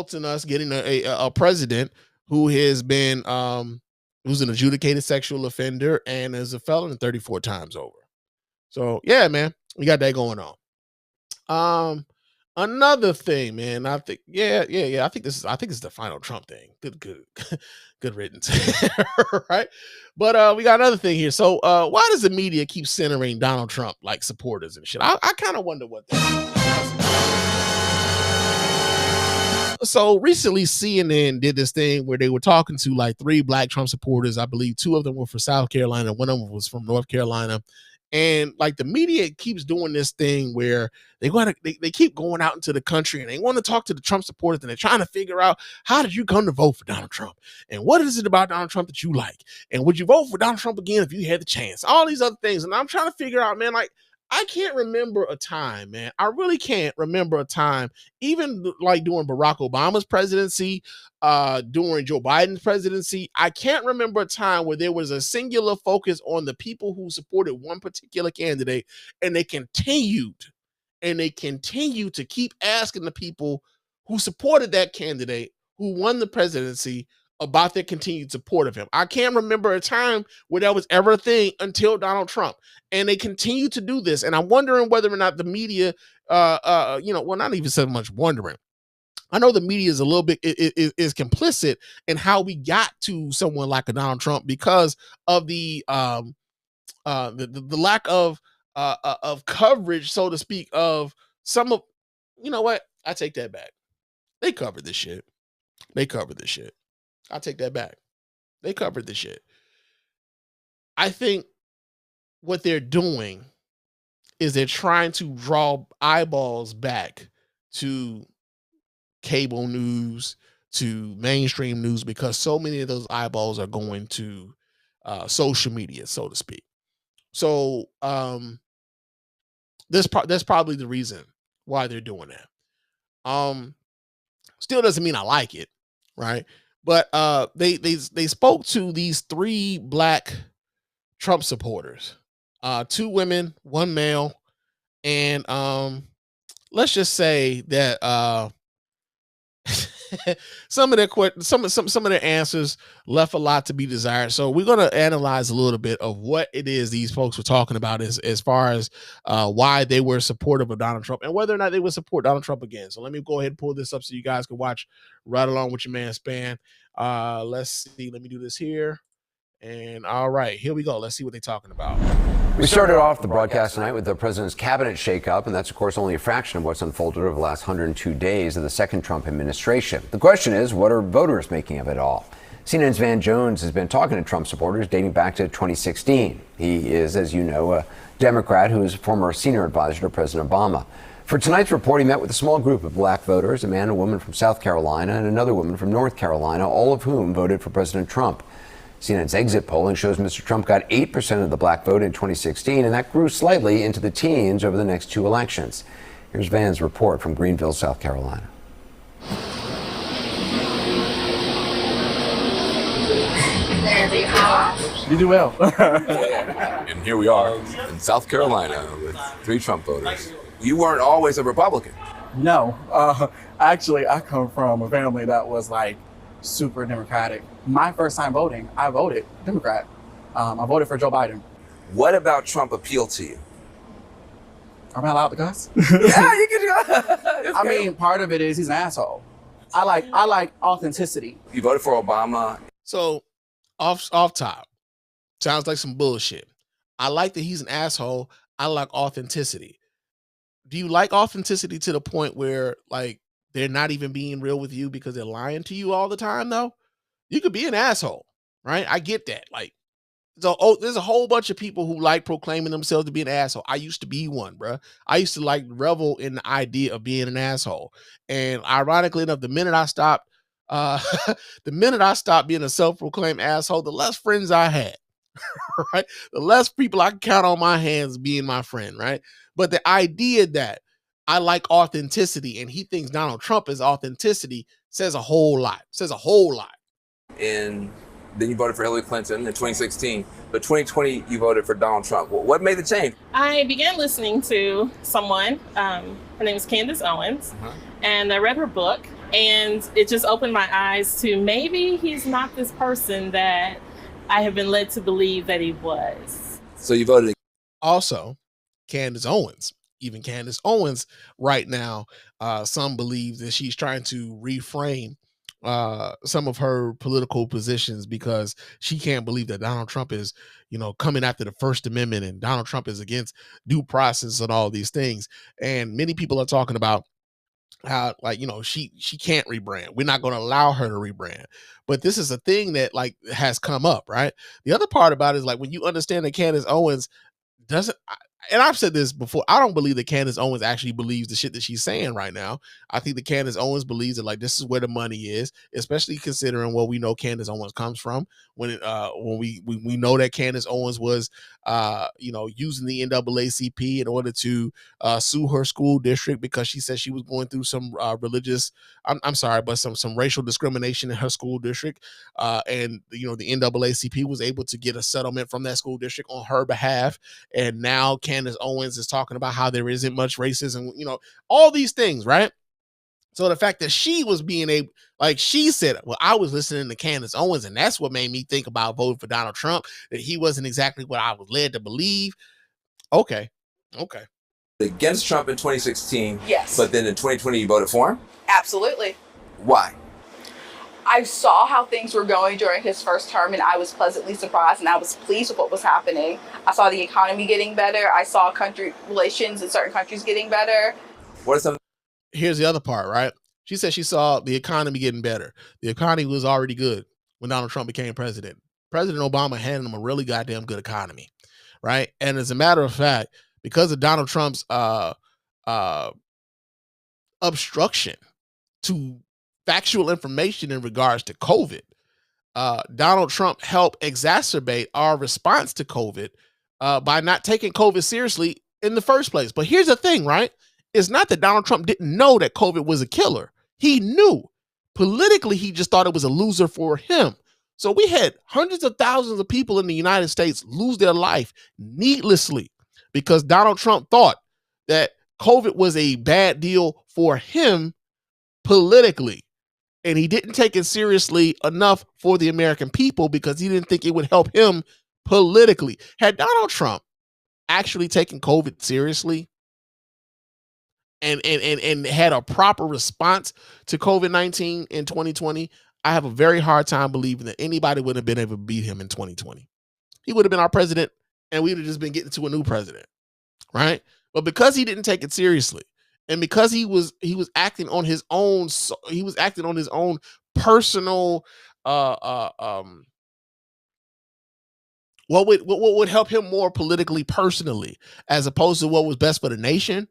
results in us getting a president who has been who's an adjudicated sexual offender and is a felon 34 times over. So yeah, man, we got that going on. Another thing, man, I think, I think it's the final Trump thing. Good riddance, right? But we got another thing here. So why does the media keep centering Donald Trump like supporters and shit? I kind of wonder what that is. So recently, CNN did this thing where they were talking to like 3 black Trump supporters. I believe 2 of them were from South Carolina, one of them was from North Carolina. And like the media keeps doing this thing where they keep going out into the country and they want to talk to the Trump supporters and they're trying to figure out, how did you come to vote for Donald Trump? And what is it about Donald Trump that you like? And would you vote for Donald Trump again if you had the chance? All these other things. And I'm trying to figure out, man, like, I can't remember a time, man. I really can't remember a time, even like during Barack Obama's presidency, during Joe Biden's presidency. I can't remember a time where there was a singular focus on the people who supported one particular candidate, and they continue to keep asking the people who supported that candidate, who won the presidency, about their continued support of him. I can't remember a time where that was ever a thing until Donald Trump. And they continue to do this. And I'm wondering whether or not the media, well, not even so much wondering. I know the media is a little bit is complicit in how we got to someone like a Donald Trump because of the lack of coverage, so to speak, of some of, you know what? I take that back. They covered this shit. I'll take that back. They covered this shit. I think what they're doing is they're trying to draw eyeballs back to cable news, to mainstream news, because so many of those eyeballs are going to social media, so to speak. So that's probably the reason why they're doing that. Still doesn't mean I like it, right? But they spoke to these 3 black Trump supporters, 2 women, 1 male, and let's just say that some of their answers left a lot to be desired. So we're going to analyze a little bit of what it is these folks were talking about as far as why they were supportive of Donald Trump and whether or not they would support Donald Trump again. So let me go ahead and pull this up so you guys can watch right along with your man Span. Let's see. Let me do this here. And all right, here we go. Let's see what they're talking about. We started off the broadcast tonight with the president's cabinet shakeup, and that's, of course, only a fraction of what's unfolded over the last 102 days of the second Trump administration. The question is, what are voters making of it all? CNN's Van Jones has been talking to Trump supporters dating back to 2016. He is, as you know, a Democrat who is a former senior advisor to President Obama. For tonight's report, he met with a small group of black voters, a man and a woman from South Carolina and another woman from North Carolina, all of whom voted for President Trump. CNN's exit polling shows Mr. Trump got 8% of the black vote in 2016, and that grew slightly into the teens over the next 2 elections. Here's Van's report from Greenville, South Carolina. You do well. And here we are in South Carolina with 3 Trump voters. You weren't always a Republican. No. Actually, I come from a family that was like super Democratic. My first time voting, I voted Democrat. I voted for Joe Biden. What about Trump appealed to you? Am I allowed to cuss? Yeah, you can. I mean, part of it is he's an asshole. I like authenticity. You voted for Obama. So off top, sounds like some bullshit. I like that he's an asshole. I like authenticity. Do you like authenticity to the point where like they're not even being real with you because they're lying to you all the time, though? You could be an asshole, right? I get that. Like, so there's a whole bunch of people who like proclaiming themselves to be an asshole. I used to be one, bro. I used to like revel in the idea of being an asshole. And ironically enough, the minute I stopped being a self-proclaimed asshole, the less friends I had, right? The less people I can count on my hands being my friend, right? But the idea that I like authenticity and he thinks Donald Trump is authenticity says a whole lot. And then you voted for Hillary Clinton in 2016. But 2020, you voted for Donald Trump. What made the change? I began listening to someone. Her name is Candace Owens. And I read her book. And it just opened my eyes to maybe he's not this person that I have been led to believe that he was. So you voted. Also, Candace Owens. Even Candace Owens right now, some believe that she's trying to reframe some of her political positions because she can't believe that Donald Trump is, coming after the First Amendment and Donald Trump is against due process and all these things. And many people are talking about how, like, she can't rebrand. We're not going to allow her to rebrand. But this is a thing that, like, has come up, right? The other part about it is, like, when you understand that Candace Owens doesn't, and I've said this before, I don't believe that Candace Owens actually believes the shit that she's saying right now. I think that Candace Owens believes that, like, this is where the money is, especially considering what we know Candace Owens comes from. When we know that Candace Owens was using the NAACP in order to sue her school district because she said she was going through some religious, I'm sorry, but some racial discrimination in her school district. And the NAACP was able to get a settlement from that school district on her behalf. And now Candace Owens is talking about how there isn't much racism, all these things, right? So the fact that she was being able, like she said, well, I was listening to Candace Owens, and that's what made me think about voting for Donald Trump, that he wasn't exactly what I was led to believe. Okay. Against Trump in 2016. Yes. But then in 2020, you voted for him? Absolutely. Why? I saw how things were going during his first term, and I was pleasantly surprised, and I was pleased with what was happening. I saw the economy getting better. I saw country relations in certain countries getting better. What are some? Here's the other part, right? She said she saw the economy getting better. The economy was already good when Donald Trump became president. President Obama handed him a really goddamn good economy, right? And as a matter of fact, because of Donald Trump's obstruction to factual information in regards to COVID, Donald Trump helped exacerbate our response to COVID by not taking COVID seriously in the first place. But here's the thing, right? It's not that Donald Trump didn't know that COVID was a killer. He knew. Politically, he just thought it was a loser for him. So we had hundreds of thousands of people in the United States lose their life needlessly because Donald Trump thought that COVID was a bad deal for him politically. And he didn't take it seriously enough for the American people because he didn't think it would help him politically. Had Donald Trump actually taken COVID seriously and had a proper response to COVID-19 in 2020, I have a very hard time believing that anybody would have been able to beat him in 2020. He would have been our president, and we would have just been getting to a new president, right? But because he didn't take it seriously, and because he was acting on his own, personal, what would help him more politically, personally, as opposed to what was best for the nation.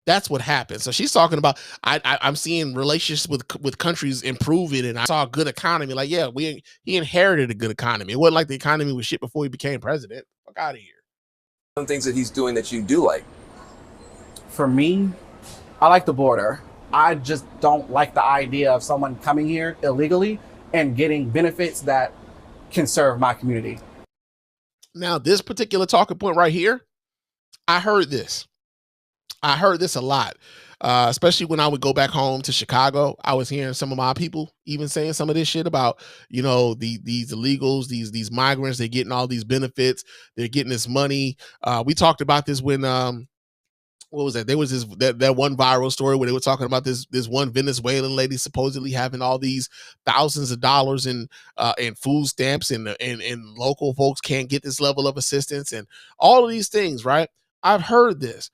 That's what happened. So she's talking about, I'm seeing relationships with countries improving, and I saw a good economy. Like, yeah, he inherited a good economy. It wasn't like the economy was shit before he became president. Fuck out of here. Some things that he's doing that you do like. For me, I like the border. I just don't like the idea of someone coming here illegally and getting benefits that can serve my community. Now, this particular talking point right here, I heard this a lot, especially when I would go back home to Chicago. I was hearing some of my people even saying some of this shit about, these illegals, these migrants, they're getting all these benefits, they're getting this money. We talked about this when, what was that? There was that one viral story where they were talking about this one Venezuelan lady supposedly having all these thousands of dollars in food stamps, and local folks can't get this level of assistance and all of these things, right? I've heard this.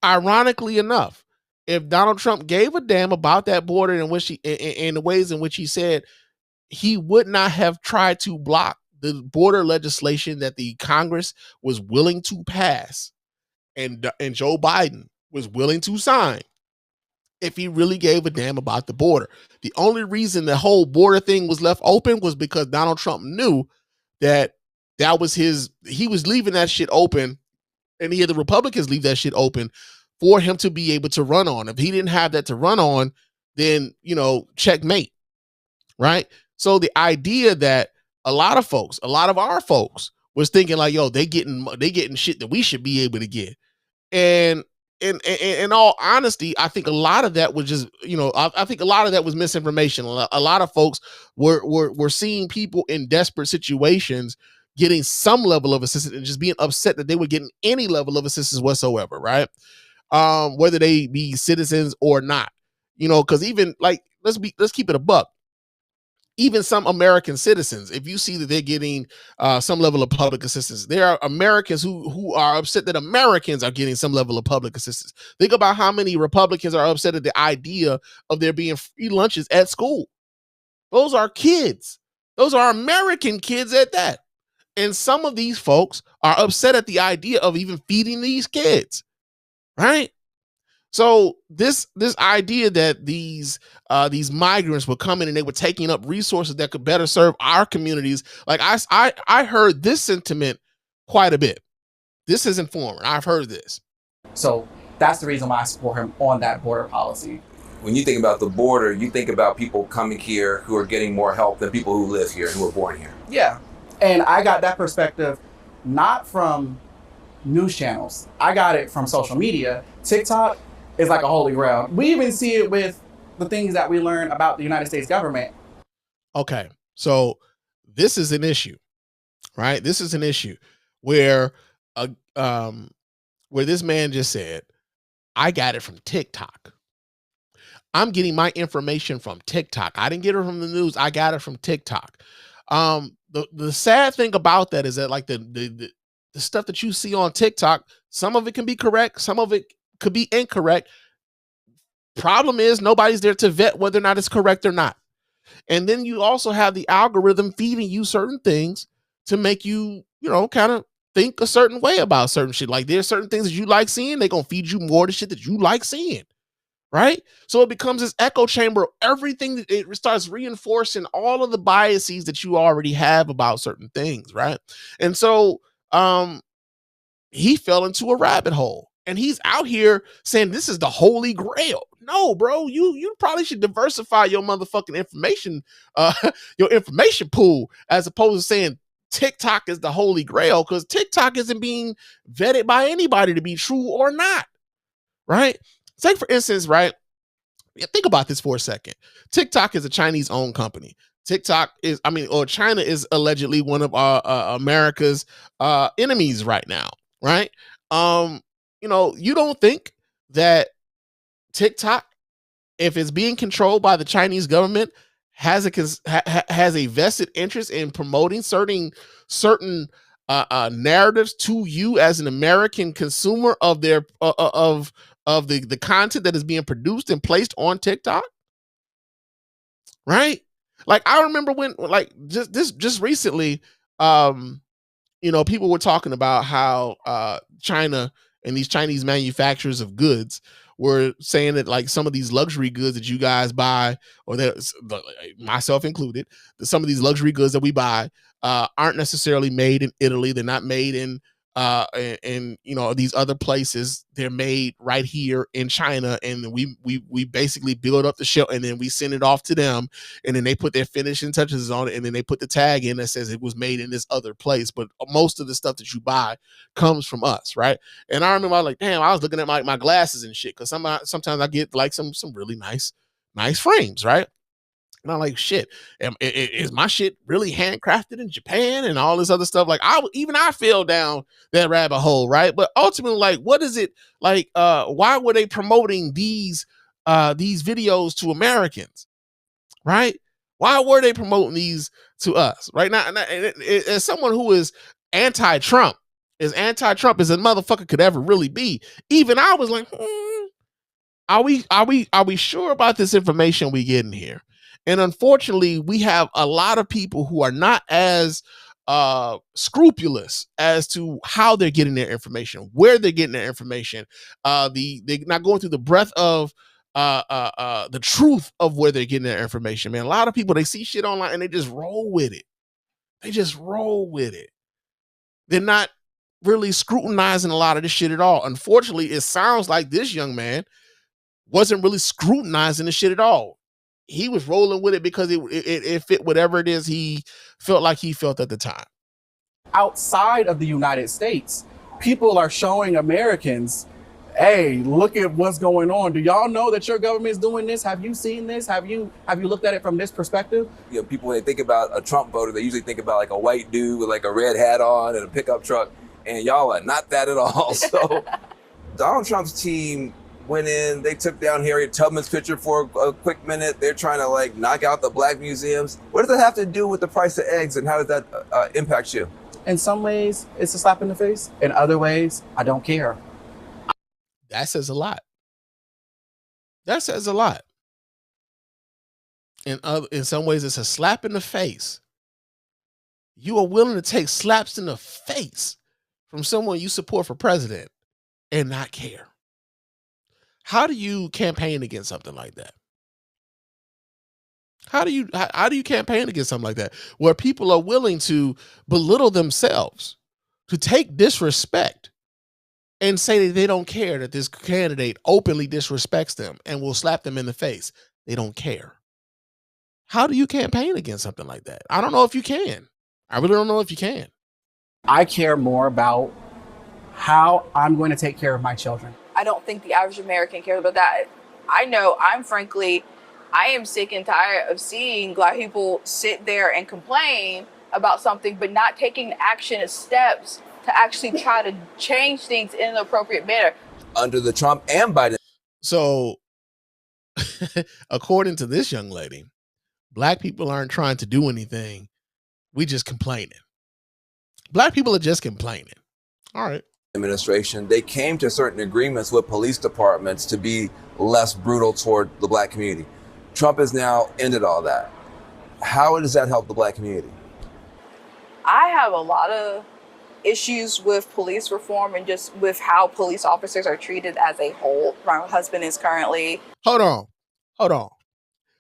Ironically enough, if Donald Trump gave a damn about that border and the ways in which he said, he would not have tried to block the border legislation that the Congress was willing to pass and Joe Biden was willing to sign if he really gave a damn about the border. The only reason the whole border thing was left open was because Donald Trump knew that was he was leaving that shit open, and he had the Republicans leave that shit open for him to be able to run on. If he didn't have that to run on, then, checkmate, right? So the idea that a lot of our folks was thinking like, yo, they getting shit that we should be able to get. And in all honesty, I think a lot of that was just, I think a lot of that was misinformation. A lot of folks were seeing people in desperate situations getting some level of assistance and just being upset that they were getting any level of assistance whatsoever, right? Whether they be citizens or not, because even like, let's keep it a buck. Even some American citizens, if you see that they're getting some level of public assistance, there are Americans who are upset that Americans are getting some level of public assistance. Think about how many Republicans are upset at the idea of there being free lunches at school. Those are kids. Those are American kids at that. And some of these folks are upset at the idea of even feeding these kids, right? So this idea that these migrants were coming and they were taking up resources that could better serve our communities, like I heard this sentiment quite a bit. This isn't foreign. I've heard this. So that's the reason why I support him on that border policy. When you think about the border, you think about people coming here who are getting more help than people who live here and who were born here. Yeah, and I got that perspective not from news channels. I got it from social media. TikTok is like a holy grail. We even see it with the things that we learn about the United States government. Okay, so this is an issue, right? This is an issue where this man just said, I got it from TikTok. I'm getting my information from TikTok. I didn't get it from the news. I got it from TikTok. The sad thing about that is that like the stuff that you see on TikTok, some of it can be correct, some of it could be incorrect. Problem is nobody's there to vet whether or not it's correct or not. And then you also have the algorithm feeding you certain things to make you, kind of think a certain way about certain shit. Like there's certain things that you like seeing, they're going to feed you more of the shit that you like seeing. Right? So it becomes this echo chamber. Everything, it starts reinforcing all of the biases that you already have about certain things. Right? And so he fell into a rabbit hole. And he's out here saying this is the holy grail. No, bro, you probably should diversify your motherfucking information, your information pool, as opposed to saying TikTok is the holy grail, because TikTok isn't being vetted by anybody to be true or not. Right? Take for instance, right? Think about this for a second. TikTok is a Chinese-owned company. China is allegedly one of America's enemies right now, right? You don't think that TikTok, if it's being controlled by the Chinese government, has a vested interest in promoting certain narratives to you as an American consumer of their of the content that is being produced and placed on TikTok, right? Like I remember when, like just recently, people were talking about how China and these Chinese manufacturers of goods were saying that like some of these luxury goods that you guys buy, or that myself included, that some of these luxury goods that we buy aren't necessarily made in Italy. They're not made in these other places. They're made right here in China, and we basically build up the shell and then we send it off to them, and then they put their finishing touches on it, and then they put the tag in that says it was made in this other place. But most of the stuff that you buy comes from us, right? And I remember I was like, damn, I was looking at my glasses and shit, because sometimes I get like some really nice frames, right? And I'm like, shit, is my shit really handcrafted in Japan and all this other stuff? Like I fell down that rabbit hole, right? But ultimately, like, what is it like? Why were they promoting these videos to Americans, right? Why were they promoting these to us right now? As someone who is anti-Trump, as anti-Trump as a motherfucker could ever really be, even I was like, are we sure about this information we getting here? And unfortunately, we have a lot of people who are not as scrupulous as to how they're getting their information, where they're getting their information. They're not going through the breadth of the truth of where they're getting their information, man. A lot of people, they see shit online and they just roll with it. They're not really scrutinizing a lot of this shit at all. Unfortunately, it sounds like this young man wasn't really scrutinizing the shit at all. He was rolling with it because it fit whatever it is he felt like he felt at the time. Outside of the United States, people are showing Americans hey, look at what's going on. Do y'all know that your government is doing this? Have you seen this? Have you looked at it from this perspective? You know, people, when they think about a Trump voter, they usually think about like a white dude with like a red hat on and a pickup truck, and y'all are not that at all. So Donald Trump's team went in, they took down Harriet Tubman's picture for a quick minute. They're trying to like knock out the black museums. What does that have to do with the price of eggs, and how does that impact you? In some ways, it's a slap in the face. In other ways, I don't care. That says a lot. That says a lot. In some ways, it's a slap in the face. You are willing to take slaps in the face from someone you support for president and not care. How do you campaign against something like that? How do you campaign against something like that, where people are willing to belittle themselves, to take disrespect, and say that they don't care that this candidate openly disrespects them and will slap them in the face? They don't care. How do you campaign against something like that? I don't know if you can. I really don't know if you can. I care more about how I'm going to take care of my children. I don't think the average American cares about that. I know I am sick and tired of seeing black people sit there and complain about something, but not taking action and steps to actually try to change things in an appropriate manner. Under the Trump and Biden. So, according to this young lady, black people aren't trying to do anything. We just complaining. Black people are just complaining. All right. Administration, they came to certain agreements with police departments to be less brutal toward the black community. Trump has now ended all that. How does that help the black community? I have a lot of issues with police reform and just with how police officers are treated as a whole. My husband is currently... Hold on.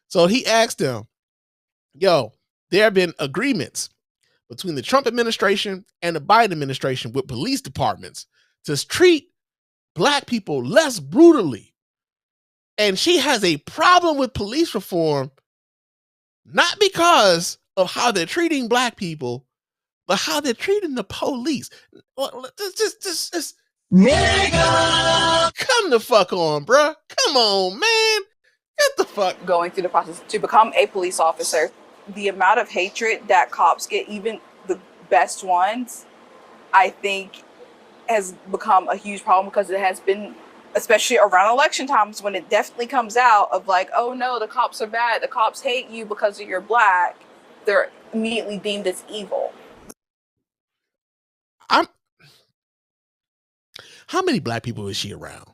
So he asked them, yo, there have been agreements between the Trump administration and the Biden administration with police departments to treat black people less brutally. And she has a problem with police reform, not because of how they're treating black people, but how they're treating the police. Just nigga, come the fuck on, bruh. Come on, man. Get the fuck. Going through the process to become a police officer, the amount of hatred that cops get, even the best ones, I think has become a huge problem, because it has been, especially around election times, when it definitely comes out of like, oh no, the cops are bad, the cops hate you because you're black, they're immediately deemed as evil. How many black people is she around?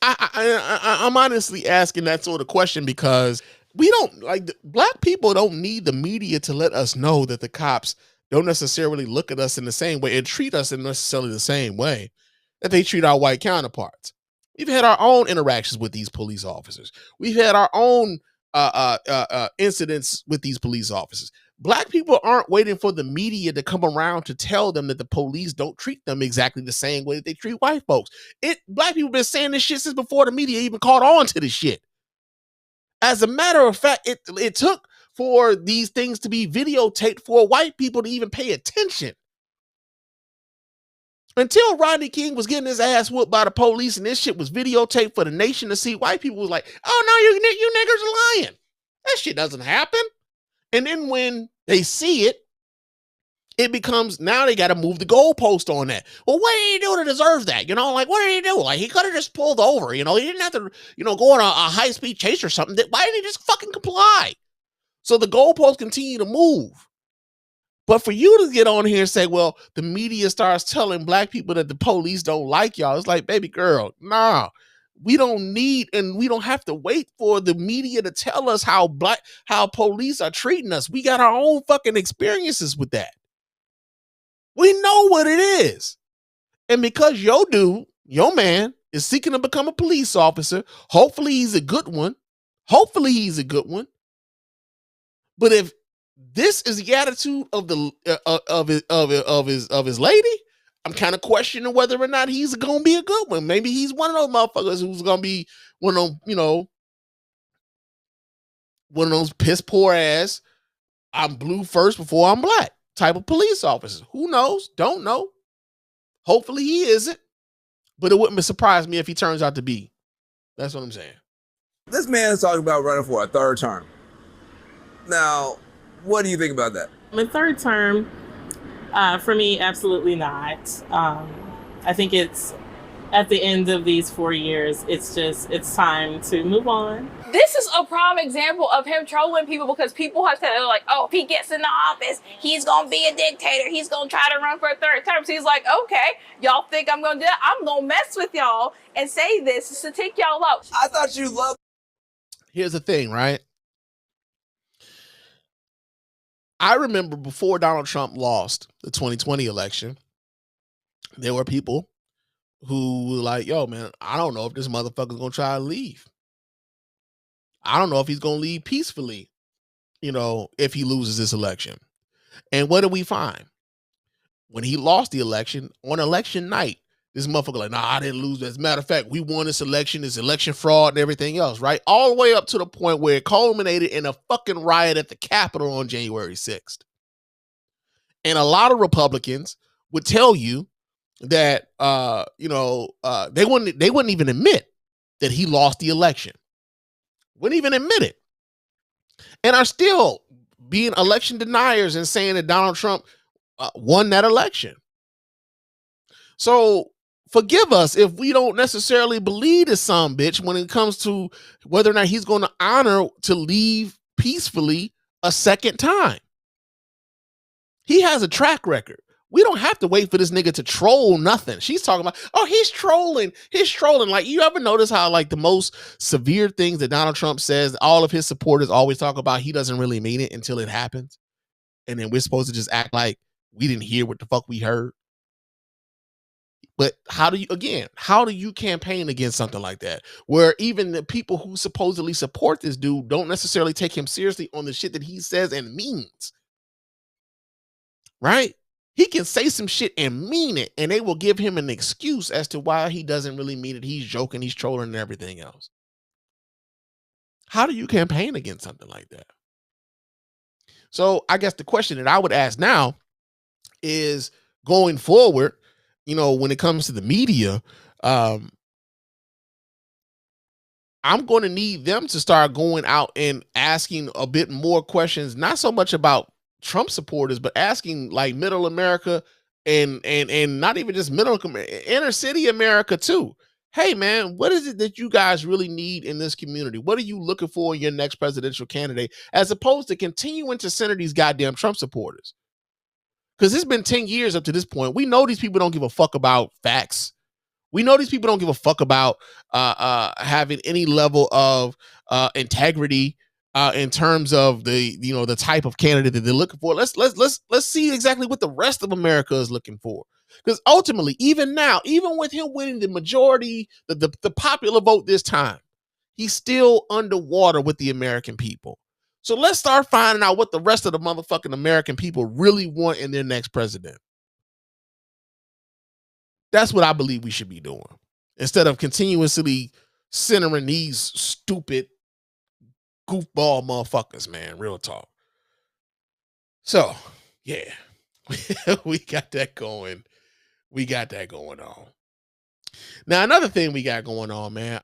I'm honestly asking that sort of question because we don't, like, black people don't need the media to let us know that the cops don't necessarily look at us in the same way and treat us in necessarily the same way that they treat our white counterparts. We've had our own interactions with these police officers. We've had our own incidents with these police officers. Black people aren't waiting for the media to come around to tell them that the police don't treat them exactly the same way that they treat white folks. Black people been saying this shit since before the media even caught on to this shit. As a matter of fact, it took for these things to be videotaped for white people to even pay attention. Until Rodney King was getting his ass whooped by the police and this shit was videotaped for the nation to see, white people was like, oh no, you niggers are lying. That shit doesn't happen. And then when they see it, it becomes, now they got to move the goalpost on that. Well, what did he do to deserve that? You know, like, what did he do? Like, he could have just pulled over, you know, he didn't have to, you know, go on a high-speed chase or something. Why didn't he just fucking comply? So the goalposts continue to move. But for you to get on here and say, well, the media starts telling black people that the police don't like y'all, it's like, baby girl, nah. We don't need, and we don't have to wait for the media to tell us how police are treating us. We got our own fucking experiences with that. We know what it is. And because your dude, your man, is seeking to become a police officer, hopefully he's a good one. But if this is the attitude of his lady, I'm kind of questioning whether or not he's going to be a good one. Maybe he's one of those motherfuckers who's going to be one of them, you know, one of those piss poor ass, I'm blue first before I'm black type of police officers. Who knows? Don't know. Hopefully he isn't. But it wouldn't surprise me if he turns out to be. That's what I'm saying. This man is talking about running for a third term. Now, what do you think about that? The third term, for me, absolutely not. I think it's at the end of these 4 years, it's time to move on. This is a prime example of him trolling people because people have said, like, oh, if he gets in the office, he's going to be a dictator. He's going to try to run for a third term. So he's like, okay, y'all think I'm going to do that? I'm going to mess with y'all and say this to take y'all out. I thought you loved. Here's the thing, right? I remember before Donald Trump lost the 2020 election, there were people who were like, yo, man, I don't know if this motherfucker's going to try to leave. I don't know if he's going to leave peacefully, if he loses this election. And what did we find? When he lost the election, on election night, this motherfucker like, nah, I didn't lose. As a matter of fact, we won this election fraud and everything else, right? All the way up to the point where it culminated in a fucking riot at the Capitol on January 6th. And a lot of Republicans would tell you that, they wouldn't even admit that he lost the election. Wouldn't even admit it. And are still being election deniers and saying that Donald Trump won that election. So forgive us if we don't necessarily believe this bitch when it comes to whether or not he's going to honor to leave peacefully a second time. He has a track record. We don't have to wait for this nigga to troll nothing. She's talking about, oh, he's trolling. He's trolling. Like, you ever notice how, like, the most severe things that Donald Trump says, all of his supporters always talk about, he doesn't really mean it until it happens. And then we're supposed to just act like we didn't hear what the fuck we heard. But how do you campaign against something like that? Where even the people who supposedly support this dude don't necessarily take him seriously on the shit that he says and means. Right? He can say some shit and mean it, and they will give him an excuse as to why he doesn't really mean it. He's joking, he's trolling, and everything else. How do you campaign against something like that? So I guess the question that I would ask now is, going forward, when it comes to the media, I'm going to need them to start going out and asking a bit more questions, not so much about Trump supporters, but asking like middle America and not even just middle, inner city America too. Hey man, what is it that you guys really need in this community? What are you looking for in your next presidential candidate, as opposed to continuing to center these goddamn Trump supporters? Because it's been 10 years up to this point. We know these people don't give a fuck about facts. We know these people don't give a fuck about having any level of integrity in terms of the type of candidate that they're looking for. Let's see exactly what the rest of America is looking for. Because ultimately, even now, even with him winning the majority, the popular vote this time, he's still underwater with the American people. So let's start finding out what the rest of the motherfucking American people really want in their next president. That's what I believe we should be doing, instead of continuously centering these stupid goofball motherfuckers, man. Real talk. So, yeah, we got that going. We got that going on. Now, another thing we got going on, man.